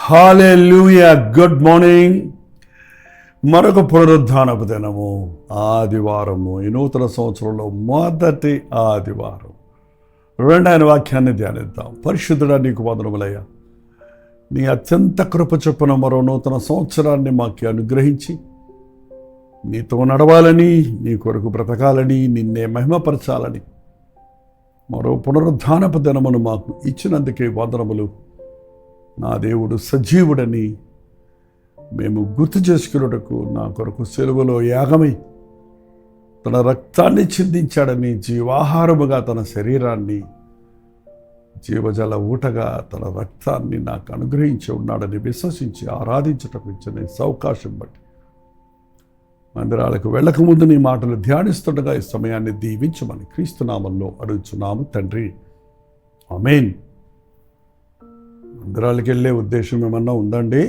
హల్లెలూయా. Good morning. మరొక పునరుద్ధానపు దినము, ఆదివారము. ఈ నూతన సంవత్సరంలో మొదటి ఆదివారం. ఆయన వాక్యాన్ని ధ్యానిద్దాం. పరిశుద్ధుడా, నీకు వందనములయ్యా. నీ అత్యంత కృప చొప్పున మరో నూతన సంవత్సరాన్ని మాకు అనుగ్రహించి నీతో నడవాలని, నీ కొరకు బ్రతకాలని, నిన్నే మహిమపరచాలని మరో పునరుద్ధానపు దినమును మాకు ఇచ్చినందుకే వందనములు. నా దేవుడు సజీవుడని మేము గుర్తు చేసుకున్నటకు, నా కొరకు సెలవులో యాగమై తన రక్తాన్ని చిందించాడని, జీవాహారముగా తన శరీరాన్ని జీవజల ఊటగా తన రక్తాన్ని నాకు అనుగ్రహించి ఉన్నాడని విశ్వసించి ఆరాధించటకు ఇచ్చిన అవకాశం బట్టి మందిరాలకు వెళ్ళకముందు నీ మాటలు ధ్యానిస్తుండగా ఈ సమయాన్ని దీవించమని క్రీస్తునామంలో అడుగుచున్నాము తండ్రి, ఆమేన్. మందిరాలకు వెళ్ళే ఉద్దేశం ఏమన్నా ఉందండి?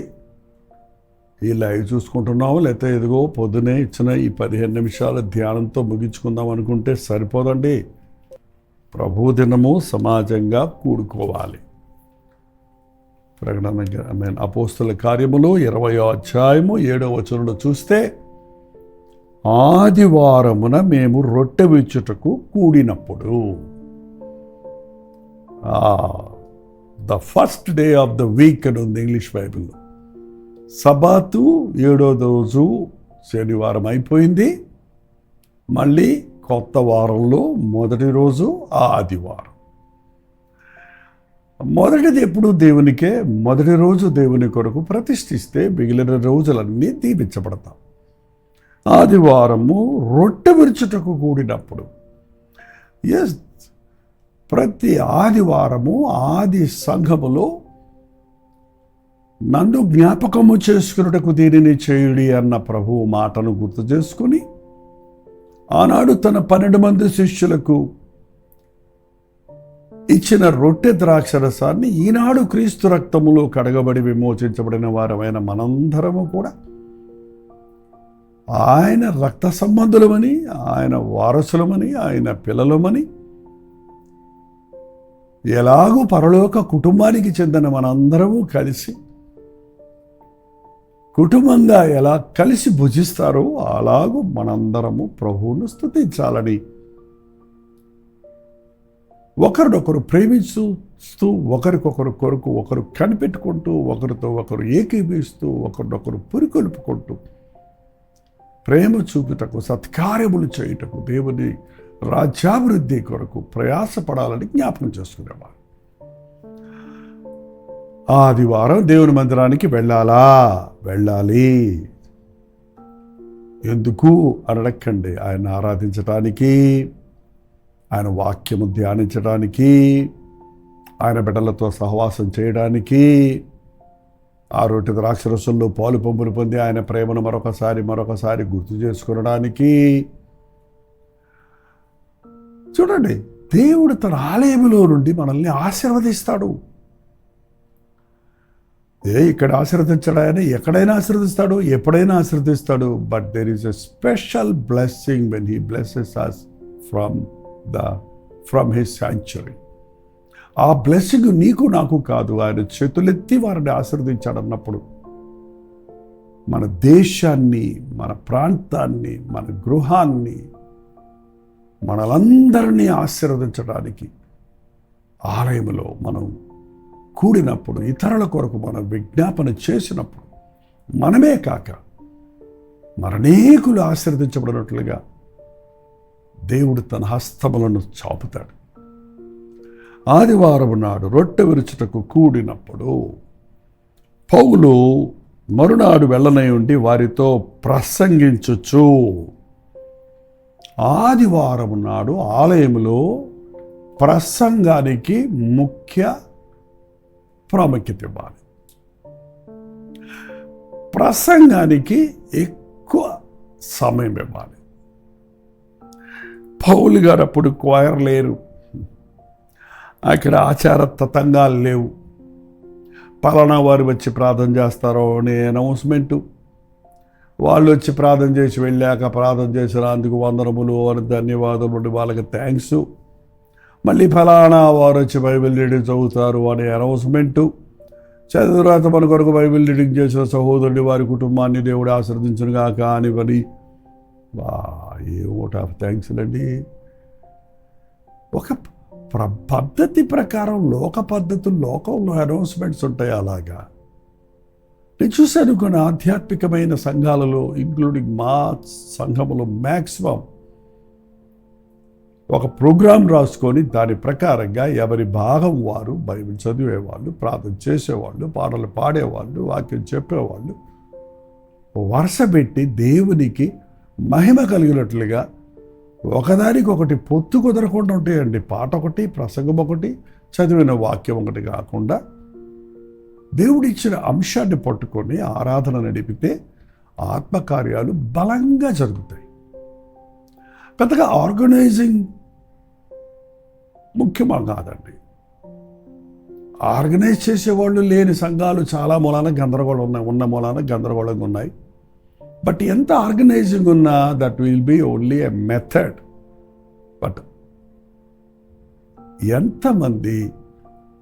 ఈ లైవ్ చూసుకుంటున్నాము, లేకపోతే ఎదుగో పొద్దునే ఇచ్చిన ఈ 15 నిమిషాల ధ్యానంతో ముగించుకుందాం అనుకుంటే సరిపోదండి. ప్రభు దినము సమాజంగా కూడుకోవాలి. ప్రకటన అపోస్తల కార్యములు 20వ అధ్యాయము 7వ వచనంలో చూస్తే, ఆదివారమున మేము రొట్టె విచ్చుటకు కూడినప్పుడు, the first day of the week అని ఉంది ఇంగ్లీష్ బైబిల్లో. సబాతు 7వ రోజు శనివారం అయిపోయింది. మళ్ళీ కొత్త వారంలో మొదటి రోజు ఆదివారం. మొదటిది ఎప్పుడు దేవునికే, మొదటి రోజు దేవుని కొరకు ప్రతిష్ఠిస్తే మిగిలిన రోజులన్నీ దీవించబడతాం. ఆదివారము రొట్టె విరుచుటకు కూడినప్పుడు. ఎస్, ప్రతి ఆదివారము ఆది సంఘములో నన్ను జ్ఞాపకము చేసుకున్నటకు దీనిని చేయుడి అన్న ప్రభువు మాటను గుర్తు చేసుకుని, ఆనాడు తన 12 మంది శిష్యులకు ఇచ్చిన రొట్టె ద్రాక్షరసాన్ని ఈనాడు క్రీస్తు రక్తములో కడగబడి విమోచించబడిన వారమైన మనందరము కూడా ఆయన రక్త సంబంధులమని, ఆయన వారసులమని, ఆయన పిల్లలమని, ఎలాగూ పరలోక కుటుంబానికి చెందిన మనందరము కలిసి కుటుంబంగా ఎలా కలిసి భుజిస్తారో అలాగూ మనందరము ప్రభువును స్తుతించాలని, ఒకరినొకరు ప్రేమిస్తూ, ఒకరికొకరు కొరకు ఒకరు కనిపెట్టుకుంటూ, ఒకరితో ఒకరు ఏకీభవిస్తూ, ఒకరినొకరు పురికొల్పుకుంటూ, ప్రేమ చూపుటకు, సత్కార్యములు చేయుటకు, దేవుని రాజ్యాభివృద్ధి కొరకు ప్రయాసపడాలని జ్ఞాపకం చేసుకునేవారు. ఆదివారం దేవుని మందిరానికి వెళ్ళాలి. ఎందుకు అనడక్కండి, ఆయన ఆరాధించటానికి, ఆయన వాక్యము ధ్యానించడానికి, ఆయన బిడ్డలతో సహవాసం చేయడానికి, ఆ రొట్టె ద్రాక్షరసంలో పాలు పంపులు పొంది ఆయన ప్రేమను మరొకసారి గుర్తు చేసుకునడానికి. చూడండి, దేవుడు తన ఆలయంలో నుండి మనల్ని ఆశీర్వదిస్తాడు. ఇక్కడ ఆశీర్వదించడా, ఎక్కడైనా ఆశీర్వదిస్తాడు, ఎప్పుడైనా ఆశీర్వదిస్తాడు. But there is a special blessing when he blesses us from his sanctuary. ఆ బ్లెస్సింగ్ నీకు నాకు కాదు, ఆయన చేతులెత్తి వారిని ఆశీర్వదించాడన్నప్పుడు మన దేశాన్ని, మన ప్రాంతాన్ని, మన గృహాన్ని, మనలందరినీ ఆశీర్వదించడానికి ఆలయంలో మనం కూడినప్పుడు, ఇతరుల కొరకు మనం విజ్ఞాపన చేసినప్పుడు, మనమే కాక మరనేకులు ఆశీర్వదించబడినట్లుగా దేవుడు తన హస్తములను చాపుతాడు. ఆదివారం నాడు రొట్టె విరుచుటకు కూడినప్పుడు పౌలు మరునాడు వెళ్ళనై ఉండి వారితో ప్రసంగించుచు. ఆదివారం నాడు ఆలయంలో ప్రసంగానికి ముఖ్య ప్రాముఖ్యత ఇవ్వాలి. ప్రసంగానికి ఎక్కువ సమయం ఇవ్వాలి. పౌలు గారు అప్పుడు క్వైర్ లేరు, అక్కడ ఆచార తతంగాలు లేవు, పలానా వారు వచ్చి ప్రార్థన చేస్తారో అనే అనౌన్స్మెంటు, వాళ్ళు వచ్చి ప్రార్థన చేసి వెళ్ళాక ప్రార్థన చేసినందుకు వందనములు అని ధన్యవాదములు, వాళ్ళకి థ్యాంక్స్, మళ్ళీ ఫలానా వారు వచ్చి బైబిల్ రీడింగ్ చదువుతారు అనే అనౌన్స్మెంటు, చదువురాత మన కొరకు బైబిల్ రీడింగ్ చేసిన సహోదరుడి వారి కుటుంబాన్ని దేవుడు ఆశీర్వదించునుగా కానివని ఏ ఓట్ ఆఫ్ థ్యాంక్స్ అండి. ఒక పద్ధతి ప్రకారం లోక పద్ధతులు, లోకంలో అనౌన్స్మెంట్స్ ఉంటాయి. అలాగా నేను చూశాను కొన్ని ఆధ్యాత్మికమైన సంఘాలలో, ఇంక్లూడింగ్ మా సంఘములో మ్యాక్సిమం ఒక ప్రోగ్రాం రాసుకొని దాని ప్రకారంగా ఎవరి భాగం వారు బైబిల్ చదివేవాళ్ళు, ప్రార్థన చేసేవాళ్ళు, పాటలు పాడేవాళ్ళు, వాక్యం చెప్పేవాళ్ళు వరుస పెట్టి దేవునికి మహిమ కలిగినట్లుగా ఒకదానికి ఒకటి పొత్తు కుదరకుండా ఉంటాయండి. పాట ఒకటి, ప్రసంగం ఒకటి, చదివిన వాక్యం ఒకటి కాకుండా దేవుడిచ్చిన అంశాన్ని పట్టుకొని ఆరాధన నడిపితే ఆత్మకార్యాలు బలంగా జరుగుతాయి. పెద్దగా ఆర్గనైజింగ్ ముఖ్యమా కాదండి. ఆర్గనైజ్ చేసేవాళ్ళు లేని సంఘాలు చాలా మూలాన గందరగోళం ఉన్నాయి, ఉన్న మూలాన గందరగోళంగా ఉన్నాయి. బట్ ఎంత ఆర్గనైజింగ్ ఉన్నా that will be only a method. But ఎంతమంది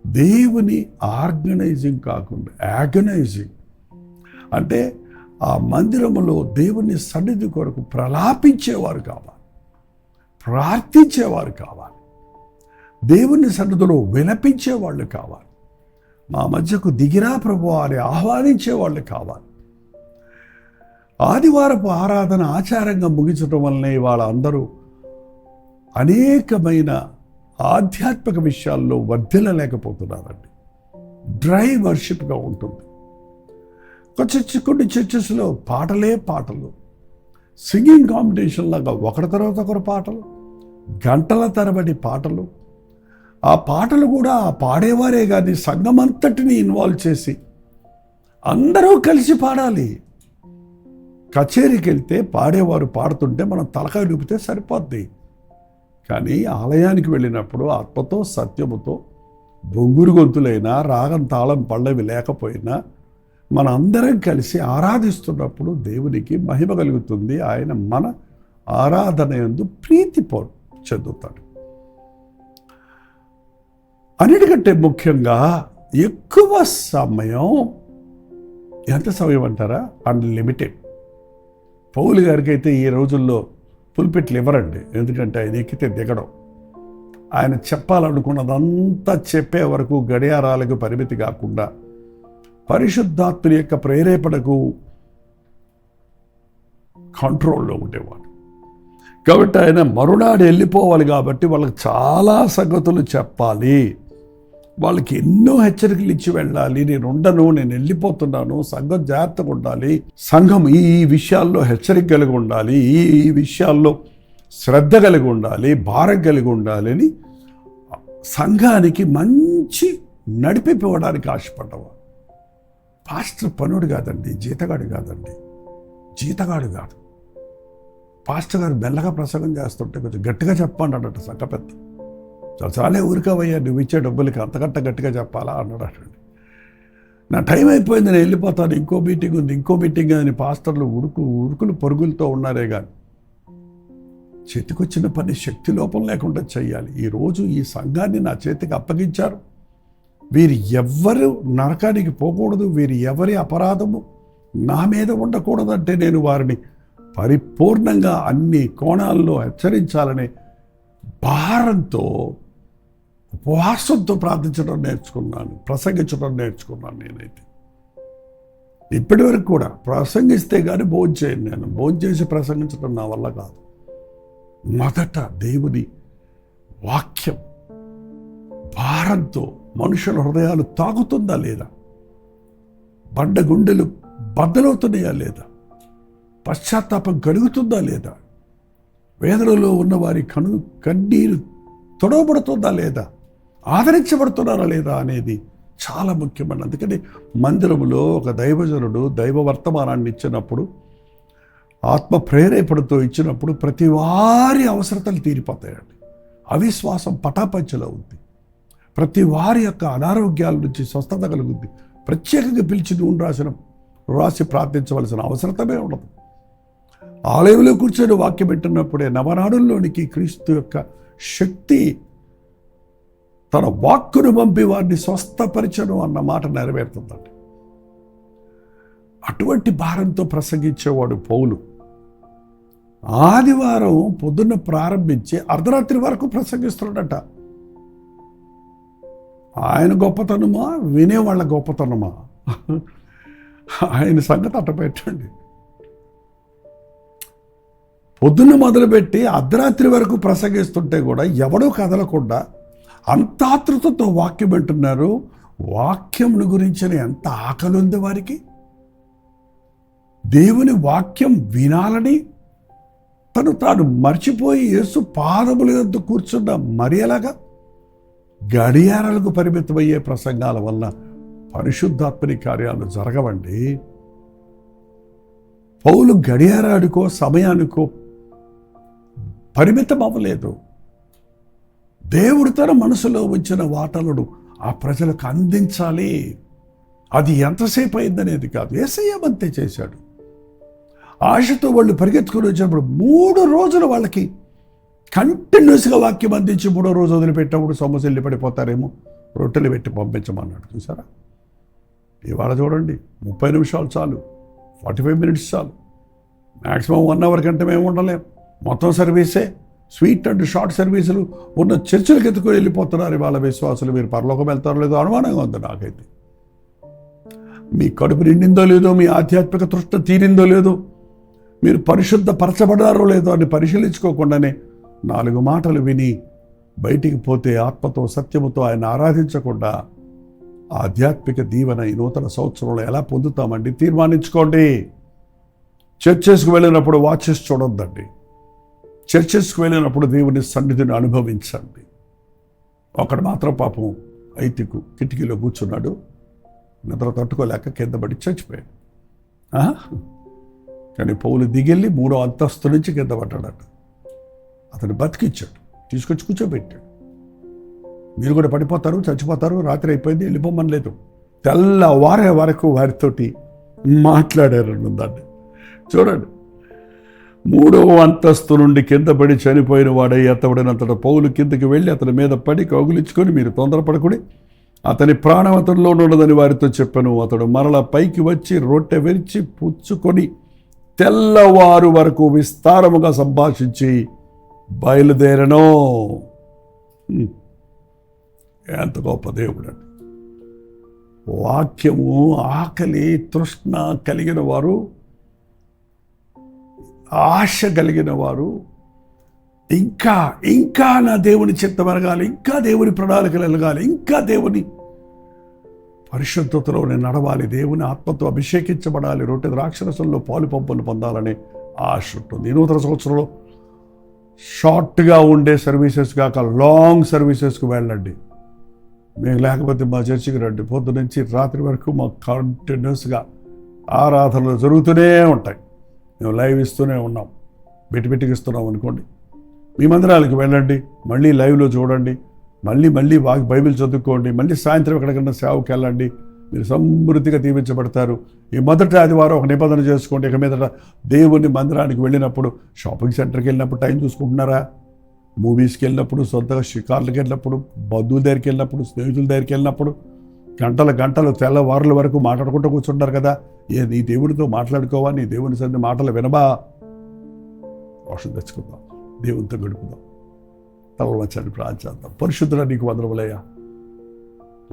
దేవుని ఆర్గనైజింగ్ కాకుండా యాగనైజింగ్, అంటే ఆ మందిరములో దేవుని సన్నిధి కొరకు ప్రలాపించేవారు కావాలి, ప్రార్థించేవారు కావాలి, దేవుని సన్నిధిలో విలపించేవాళ్ళు కావాలి, మా మధ్యకు దిగిరా ప్రభువా అని ఆహ్వానించేవాళ్ళు కావాలి. ఆదివారపు ఆరాధన ఆచారంగా ముగించడం వల్లనే వాళ్ళందరూ అనేకమైన ఆధ్యాత్మిక విషయాల్లో వర్ధిల్లలేకపోతున్నారండి. డ్రై వర్షిప్గా ఉంటుంది. కొన్ని చర్చెస్లో పాటలే పాటలు, సింగింగ్ కాంపిటీషన్ లాగా ఒకరి తర్వాత ఒకరు పాటలు, గంటల తరబడి పాటలు. ఆ పాటలు కూడా ఆ పాడేవారే కానీ సంఘమంతటిని ఇన్వాల్వ్ చేసి అందరూ కలిసి పాడాలి. కచేరీకి వెళ్తే పాడేవారు పాడుతుంటే మనం తలకాయ ఊపితే సరిపోద్ది. కానీ ఆలయానికి వెళ్ళినప్పుడు ఆత్మతో సత్యముతో బొంగురు గొంతులైనా రాగం తాళం పళ్ళవి లేకపోయినా మన అందరం కలిసి ఆరాధిస్తున్నప్పుడు దేవునికి మహిమ కలుగుతుంది. ఆయన మన ఆరాధన యందు ప్రీతి చెందుతాడు. అన్నిటికంటే ముఖ్యంగా ఎక్కువ సమయం, ఎంత సమయం అంటారా, అన్లిమిటెడ్. పౌలు గారికి అయితే ఈ రోజుల్లో పుల్పిట్లు ఇవ్వరండి, ఎందుకంటే ఆయన ఎక్కితే దిగడం. ఆయన చెప్పాలనుకున్నదంతా చెప్పే వరకు గడియారాలకు పరిమితి కాకుండా పరిశుద్ధాత్మ యొక్క ప్రేరేపణకు కంట్రోల్లో ఉండేవాడు. కాబట్టి ఆయన మరునాడు వెళ్ళిపోవాలి. కాబట్టి వాళ్ళకి చాలా సంగతులు చెప్పాలి, వాళ్ళకి ఎన్నో హెచ్చరికలు ఇచ్చి వెళ్ళాలి. నేను ఉండను, నేను వెళ్ళిపోతున్నాను, సంఘం జాగ్రత్తగా ఉండాలి, సంఘం ఈ విషయాల్లో హెచ్చరిక కలిగి ఉండాలి, ఈ విషయాల్లో శ్రద్ధ కలిగి ఉండాలి, భారం కలిగి ఉండాలి అని సంఘానికి మంచి నడిపిపోవడానికి ఆశపడ్డవాడు. పాస్టర్ పనుడు కాదండి, జీతగాడు కాదండి, జీతగాడు కాదు. పాస్టర్ గారు మెల్లగా ప్రసంగం చేస్తుంటే కొంచెం గట్టిగా చెప్పండి అన్నట్టు సంఘ పెద్ద. చాలే ఊరికవయ్యా, నువ్వు ఇచ్చే డబ్బులకి అంతకంటే గట్టిగా చెప్పాలా అన్నాడు. నా టైం అయిపోయింది, నేను వెళ్ళిపోతాను, ఇంకో మీటింగ్ ఉంది, ఇంకో మీటింగ్ అని పాస్టర్లు ఉరుకులు పరుగులతో ఉన్నారే కానీ చేతికొచ్చిన పని శక్తి లోపం లేకుండా చెయ్యాలి. ఈరోజు ఈ సంఘాన్ని నా చేతికి అప్పగించారు, వీరు ఎవ్వరు నరకానికి పోకూడదు, వీరు ఎవరి అపరాధము నా మీద ఉండకూడదంటే నేను వారిని పరిపూర్ణంగా అన్ని కోణాల్లో హెచ్చరించాలనే భారంతో ఉపవాసంతో ప్రార్థించడం నేర్చుకున్నాను, ప్రసంగించడం నేర్చుకున్నాను. నేనైతే ఇప్పటి వరకు కూడా ప్రసంగిస్తే కానీ భోజనం చేయను. నేను భోజనం చేసి ప్రసంగించడం నా వల్ల కాదు. మొదట దేవుని వాక్యం భారంతో మనుషుల హృదయాలు తాగుతుందా లేదా, బండ గుండెలు బద్దలవుతున్నాయా లేదా, పశ్చాత్తాపం కలుగుతుందా లేదా, వేదనలో ఉన్న వారి కన్నీరు తొడవబడుతుందా లేదా, ఆదరించబడుతున్నారా లేదా అనేది చాలా ముఖ్యమైన. అందుకని మందిరంలో ఒక దైవజనుడు దైవ వర్తమానాన్ని ఇచ్చినప్పుడు ఆత్మ ప్రేరేపణతో ఇచ్చినప్పుడు ప్రతి వారి అవసరతలు తీరిపోతాయండి. అవిశ్వాసం పటాపంచలో ఉంది. ప్రతి వారి యొక్క అనారోగ్యాల నుంచి స్వస్థత కలుగుద్ది. ప్రత్యేకంగా పిలిచి నూనె రాసి ప్రార్థించవలసిన అవసరమే ఉండదు. ఆలయంలో కూర్చొని వాక్యం పెట్టినప్పుడే నవనాడుల్లోనికి క్రీస్తు యొక్క శక్తి తన వాక్కును పంపి వారిని స్వస్థపరచను అన్న మాట నెరవేరుతుందండి. అటువంటి భారంతో ప్రసంగించేవాడు పౌలు. ఆదివారం పొద్దున్న ప్రారంభించి అర్ధరాత్రి వరకు ప్రసంగిస్తున్నాడట. ఆయన గొప్పతనమా, వినేవాళ్ళ గొప్పతనమా? ఆయన సంగతి అట్ట పెట్టండి. పొద్దున్న మొదలుపెట్టి అర్ధరాత్రి వరకు ప్రసంగిస్తుంటే కూడా ఎవడూ కదలకుండా అంత ఆతృతతో వాక్యం వింటున్నారు. వాక్యమును గురించిన ఎంత ఆకలి ఉంది వారికి. దేవుని వాక్యం వినాలని తాను మర్చిపోయి యేసు పాదముల యొద్ద కూర్చున్న మరి ఎలాగా? గడియారాలకు పరిమితమయ్యే ప్రసంగాల వల్ల పరిశుద్ధాత్మని కార్యాలు జరగవండి. పౌలు గడియారానికో సమయానికో పరిమితం అవ్వలేదు. దేవుడు తన మనసులో ఉంచిన వాటలను ఆ ప్రజలకు అందించాలి. అది ఎంతసేపు అయిందనేది కాదు. యేసయ్య అంతే చేశాడు. ఆశతో వాళ్ళు పరిగెత్తుకుని వచ్చినప్పుడు 3 రోజులు వాళ్ళకి కంటిన్యూస్గా వాక్యం అందించి 3వ రోజు వదిలిపెట్టినప్పుడు సొమ్మసిల్లి పడిపోతారేమో, రొట్టెలు పెట్టి పంపించమన్నాడు. చూసారా? ఇవాళ చూడండి, 30 నిమిషాలు చాలు, 45 మినిట్స్ చాలు, మ్యాక్సిమం 1 అవర్ కంటే మేము ఉండలేం. మొత్తం సర్వీసే స్వీట్ అండ్ షార్ట్ సర్వీసులు ఉన్న చర్చలకు ఎత్తుకొని వెళ్ళిపోతున్నారు ఇవాళ విశ్వాసులు. మీరు పరలోకం వెళ్తారో లేదో అనుమానంగా ఉంది నాకైతే. మీ కడుపు నిండిందో లేదో, మీ ఆధ్యాత్మిక తృష్ణ తీరిందో లేదో, మీరు పరిశుద్ధ పరచబడారో లేదో అని పరిశీలించుకోకుండానే 4 మాటలు విని బయటికి పోతే ఆత్మతో సత్యముతో ఆయన ఆరాధించకుండా ఆధ్యాత్మిక దీవెన ఈ నూతన సంవత్సరంలో ఎలా పొందుతామండి? తీర్మానించుకోండి. చర్చెస్కి వెళ్ళినప్పుడు వాచెస్ చూడొద్దండి. చర్చెస్కి వెళ్ళినప్పుడు దేవుని సన్నిధిని అనుభవించండి. ఒకడు మాత్రం పాపం ఐతికు కిటికీలో కూర్చున్నాడు, నిద్ర తట్టుకోలేక కింద పడి చచ్చిపోయాడు. కానీ పౌలు దిగెళ్ళి 3వ అంతస్తు నుంచి కింద పడ్డాడట. అతను బతికిచ్చాడు, తీసుకొచ్చి కూర్చోబెట్టాడు. మీరు కూడా పడిపోతారు, చచ్చిపోతారు, రాత్రి అయిపోయింది, వెళ్ళిపోమని లేదు. తెల్లవారే వరకు వారితోటి మాట్లాడారనుందండి. చూడండి, 3వ అంతస్తు నుండి కింద పడి చనిపోయిన వాడై ఎత్తబడినంతట పౌలు కిందకి వెళ్ళి అతని మీద పడి కౌగులించుకొని, మీరు తొందరపడకుడి, అతని ప్రాణం అతనిలో ఉండదని వారితో చెప్పాను. అతడు మరలా పైకి వచ్చి రొట్టె విరిచి పుచ్చుకొని తెల్లవారు వరకు విస్తారముగా సంభాషించి బయలుదేరను. ఎంత గొప్ప దేవుడండి! వాక్యము ఆకలి తృష్ణ కలిగిన వారు, ఆశ కలిగిన వారు, ఇంకా ఇంకా నా దేవుని చిత్తం ఎరగాలి, ఇంకా దేవుని ప్రణాళికలు ఎరగాలి, ఇంకా దేవుని పరిశుద్ధతలో నేను నడవాలి, దేవుని ఆత్మతో అభిషేకించబడాలి, రొట్టె ద్రాక్షరసంలో పాలు పంపులు పొందాలనే ఆశ ఉంటుంది. ఈ నూతన సంవత్సరంలో షార్ట్గా ఉండే సర్వీసెస్ కాక లాంగ్ సర్వీసెస్కి వెళ్ళండి. మీకు లేకపోతే మా చర్చికి రండి. పొద్దు నుంచి రాత్రి వరకు మాకు కంటిన్యూస్గా ఆరాధనలు జరుగుతూనే ఉంటాయి. మేము లైవ్ ఇస్తూనే ఉన్నాం, బెట్టికి ఇస్తున్నాం అనుకోండి. మీ మందిరాలకు వెళ్ళండి, మళ్ళీ లైవ్లో చూడండి, మళ్ళీ బైబిల్ చదువుకోండి, మళ్ళీ సాయంత్రం ఎక్కడికన్నా సేవకి వెళ్ళండి. మీరు సమృద్ధిగా దీవించబడతారు. ఈ మొదటి ఆదివారం ఒక నిబంధన చేసుకోండి. ఇక మీదట దేవుని మందిరానికి వెళ్ళినప్పుడు, షాపింగ్ సెంటర్కి వెళ్ళినప్పుడు టైం చూసుకుంటున్నారా? మూవీస్కి వెళ్ళినప్పుడు, సొంతగా షికార్లకు వెళ్ళినప్పుడు, బంధువుల దగ్గరికి వెళ్ళినప్పుడు, స్నేహితుల దగ్గరికి వెళ్ళినప్పుడు గంటలు తెల్లవారుల వరకు మాట్లాడుకుంటూ కూర్చుంటారు కదా. నీ దేవుడితో మాట్లాడుకోవా? నీ దేవుని సన్ని మాటలు వినబా? వర్షం తెచ్చుకుందాం, దేవునితో గడుపుదాం, తలవచ్చని ప్రార్థిద్దాం. పరిశుద్ధుడా, నీకు వందనములయ్యా.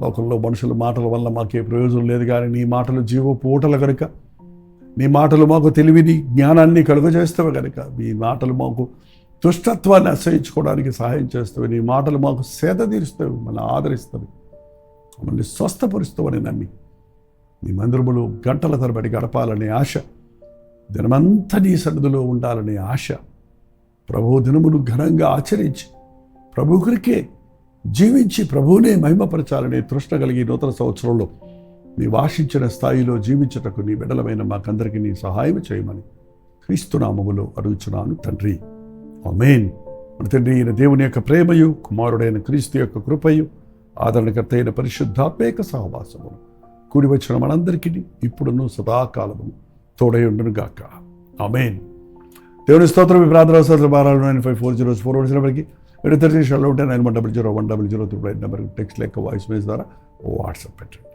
లోకంలో మనుషుల మాటల వల్ల మాకే ప్రయోజనం లేదు, కానీ నీ మాటలు జీవపు ఊటలు కనుక, నీ మాటలు మాకు తెలివిని జ్ఞానాన్ని కలుగజేస్తావు కనుక, నీ మాటలు మాకు దుష్టత్వాన్ని అసహించుకోవడానికి సహాయం చేస్తావు. నీ మాటలు మాకు సేద తీరుస్తావు, మమ్మల్ని ఆదరిస్తావు, మమ్మల్ని స్వస్థపరుస్తావని నమ్మి నీ మందిరములో గంటల తరబడి గడపాలనే ఆశ, దినమంతా నీ సన్నిధిలో ఉండాలనే ఆశ, ప్రభు దినమును ఘనంగా ఆచరించి ప్రభువుకే జీవించి ప్రభువునే మహిమపరచాలనే తృష్ణ కలిగి నూతన సంవత్సరంలో నీ వాషించిన స్థాయిలో జీవించటకు నీ బిడ్డలమైన మాకందరికీ నీ సహాయం చేయమని క్రీస్తు నామములో అడుగుచున్నాను తండ్రి, ఆమేన్. మన తండ్రి అయిన దేవుని యొక్క ప్రేమయు, కుమారుడైన క్రీస్తు యొక్క కృపయు, ఆదరణకర్త అయిన పరిశుద్ధాత్మక సహవాసమును కూడి వచ్చిన మనందరికీ ఇప్పుడును సదాకాలము తోడై ఉండును గాక. ఆమేన్. దేవుని స్తోత్రం. మీ ప్రార్థన అవసరాలు 954004 మీరు ఇతర దేశాల్లో ఉంటే 91001000 నెంబర్కి టెక్స్ట్ లేక వాయిస్ మెసేజ్ ద్వారా వాట్సాప్ పెట్టండి.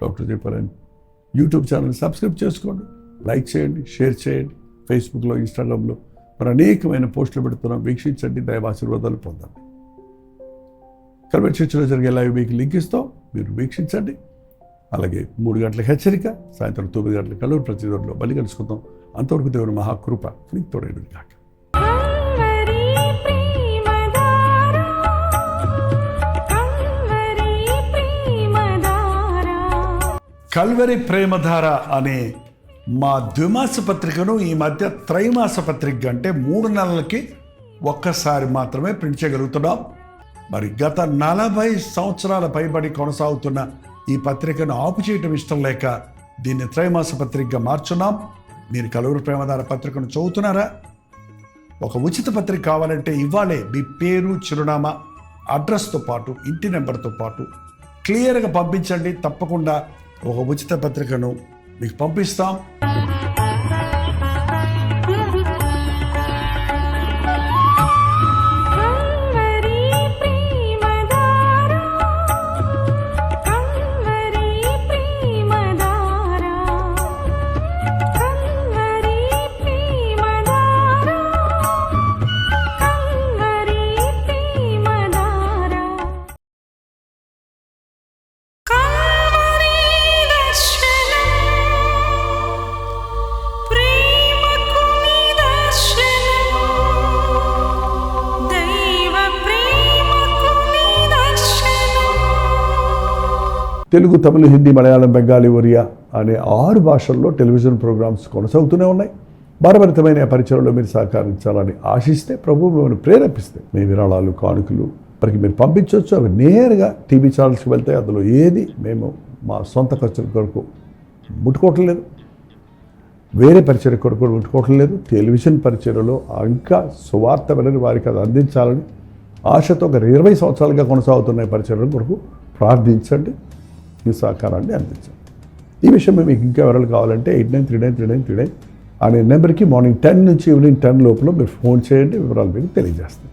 డాక్టర్ చెప్పారని యూట్యూబ్ ఛానల్ సబ్స్క్రైబ్ చేసుకోండి, లైక్ చేయండి, షేర్ చేయండి. ఫేస్బుక్లో, ఇన్స్టాగ్రామ్లో మరి అనేకమైన పోస్టులు పెడుతున్నాం. వీక్షించండి, దైవ ఆశీర్వాదాలు పొందండి. కల్వరి చర్చిలో జరిగే లైవ్ మీకు లింక్ ఇస్తాం, మీరు వీక్షించండి. అలాగే 3 గంటలకు హెచ్చరిక, సాయంత్రం 9 గంటలకు కల్లూరు ప్రతిదూరులో బలి కలుసుకుందాం. అంతవరకు దేవుని మహాకృప మీకు తోడైన కాక. కల్వరి ప్రేమధార అనే మా ద్విమాస పత్రికను ఈ మధ్య త్రైమాస పత్రిక అంటే 3 నెలలకి ఒక్కసారి మాత్రమే ప్రింట్ చేయగలుగుతున్నాం. మరి గత 40 సంవత్సరాల పైబడి కొనసాగుతున్న ఈ పత్రికను ఆపు చేయటం ఇష్టం లేక దీన్ని త్రైమాస పత్రికగా మార్చున్నాం. మీరు కల్వరి ప్రేమధార పత్రికను చదువుతున్నారా? ఒక ఉచిత పత్రిక కావాలంటే ఇవ్వాలే మీ పేరు, చిరునామా, అడ్రస్తో పాటు ఇంటి నెంబర్తో పాటు క్లియర్గా పంపించండి. తప్పకుండా ఒక ఉచిత పత్రికను మీకు పంపిస్తాం. తెలుగు, తమిళ, హిందీ, మలయాళం, బెంగాలీ, ఒరియా అనే 6 భాషల్లో టెలివిజన్ ప్రోగ్రామ్స్ కొనసాగుతూనే ఉన్నాయి. భారభరితమైన పరిచయంలో మీరు సహకరించాలని ఆశిస్తే, ప్రభు మిమ్మల్ని ప్రేరేపిస్తే మీ విరాళాలు, కానుకలు వారికి మీరు పంపించవచ్చు. అవి నేరుగా టీవీ ఛానల్స్కి వెళ్తాయి. అందులో ఏది మేము మా సొంత ఖర్చుల కొరకు ముట్టుకోవటం లేదు, వేరే పరిచయ కొరకు ముట్టుకోవటం లేదు. టెలివిజన్ పరిచయలో ఇంకా సువార్త వినని వారికి అది అందించాలని ఆశతో ఒక 20 సంవత్సరాలుగా కొనసాగుతున్న పరిచయం కొరకు ప్రార్థించండి, మీ సహకారాన్ని అందించండి. ఈ విషయం మీకు ఇంకా వివరాలు కావాలంటే 89393939 అనే నెంబర్కి మార్నింగ్ 10 నుంచి ఈవినింగ్ 10 లోపల మీరు ఫోన్ చేయండి, వివరాలు మీకు తెలియజేస్తాం.